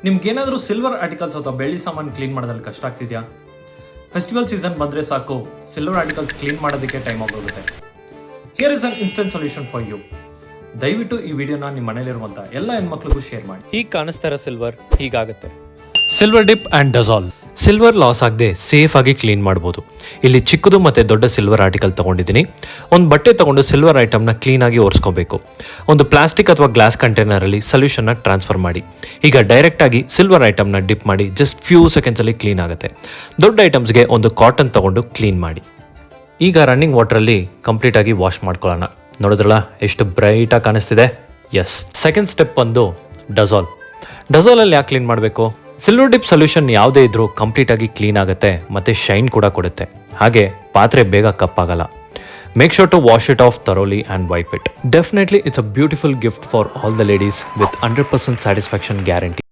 ನಿಮ್ಗೇನಾದರೂ silver articles ಅಥವಾ ಬೆಳ್ಳಿ ಸಾಮಾನು ಕ್ಲೀನ್ ಮಾಡೋದಲ್ಲಿ ಕಷ್ಟ ಆಗ್ತಿದೆಯಾ? ಫೆಸ್ಟಿವಲ್ ಸೀಸನ್ ಬಂದರೆ ಸಾಕು, ಸಿಲ್ವರ್ ಆರ್ಟಿಕಲ್ಸ್ ಕ್ಲೀನ್ ಮಾಡೋದಕ್ಕೆ ಟೈಮ್ ಆಗೋಗುತ್ತೆ. Here is an instant solution for you. ದಯವಿಟ್ಟು ಈ ವಿಡಿಯೋನ ನಿಮ್ಮ ಮನೇಲಿರುವಂಥ ಎಲ್ಲ ಹೆಣ್ಮಕ್ಳಿಗೂ ಶೇರ್ ಮಾಡಿ. ಹೀಗೆ ಕಾಣಿಸ್ತಾ ಇರೋ ಸಿಲ್ವರ್ ಹೀಗಾಗುತ್ತೆ. Silver dip and dazzle. Silver loss ಆಗದೆ ಸೇಫ್ ಆಗಿ ಕ್ಲೀನ್ ಮಾಡ್ಬೋದು. ಇಲ್ಲಿ ಚಿಕ್ಕದು ಮತ್ತು ದೊಡ್ಡ ಸಿಲ್ವರ್ ಆರ್ಟಿಕಲ್ ತೊಗೊಂಡಿದ್ದೀನಿ. ಒಂದು ಬಟ್ಟೆ ತೊಗೊಂಡು ಸಿಲ್ವರ್ ಐಟಮ್ನ ಕ್ಲೀನಾಗಿ ಒರೆಸ್ಕೋಬೇಕು. ಒಂದು ಪ್ಲಾಸ್ಟಿಕ್ ಅಥವಾ ಗ್ಲಾಸ್ ಕಂಟೈನರಲ್ಲಿ ಸೊಲ್ಯೂಷನ್ನ ಟ್ರಾನ್ಸ್ಫರ್ ಮಾಡಿ. ಈಗ ಡೈರೆಕ್ಟಾಗಿ ಸಿಲ್ವರ್ ಐಟಮ್ನ ಡಿಪ್ ಮಾಡಿ ಜಸ್ಟ್ ಫ್ಯೂ ಸೆಕೆಂಡ್ಸಲ್ಲಿ ಕ್ಲೀನ್ ಆಗುತ್ತೆ. ದೊಡ್ಡ ಐಟಮ್ಸ್ಗೆ ಒಂದು ಕಾಟನ್ ತೊಗೊಂಡು ಕ್ಲೀನ್ ಮಾಡಿ. ಈಗ ರನ್ನಿಂಗ್ ವಾಟ್ರಲ್ಲಿ ಕಂಪ್ಲೀಟಾಗಿ ವಾಶ್ ಮಾಡ್ಕೊಳ್ಳೋಣ. ನೋಡಿದ್ರಲ್ಲ ಎಷ್ಟು ಬ್ರೈಟಾಗಿ ಕಾಣಿಸ್ತಿದೆ. ಎಸ್, ಸೆಕೆಂಡ್ ಸ್ಟೆಪ್ ಬಂದು ಡಜಾಲ್. ಡಜಾಲಲ್ಲಿ ಯಾಕೆ ಕ್ಲೀನ್ ಮಾಡಬೇಕು? ಸಿಲ್ವರ್ ಡಿಪ್ ಸೊಲ್ಯೂಷನ್ ಯಾವುದೇ ಇದ್ರೂ ಕಂಪ್ಲೀಟಾಗಿ ಕ್ಲೀನ್ ಆಗುತ್ತೆ ಮತ್ತು ಶೈನ್ ಕೂಡ ಕೊಡುತ್ತೆ. ಹಾಗೆ ಪಾತ್ರೆ ಬೇಗ ಕಪ್ಪಾಗಲ್ಲ. Make sure to wash it off thoroughly and wipe it. Definitely it's a beautiful gift for all the ladies with 100% satisfaction guarantee.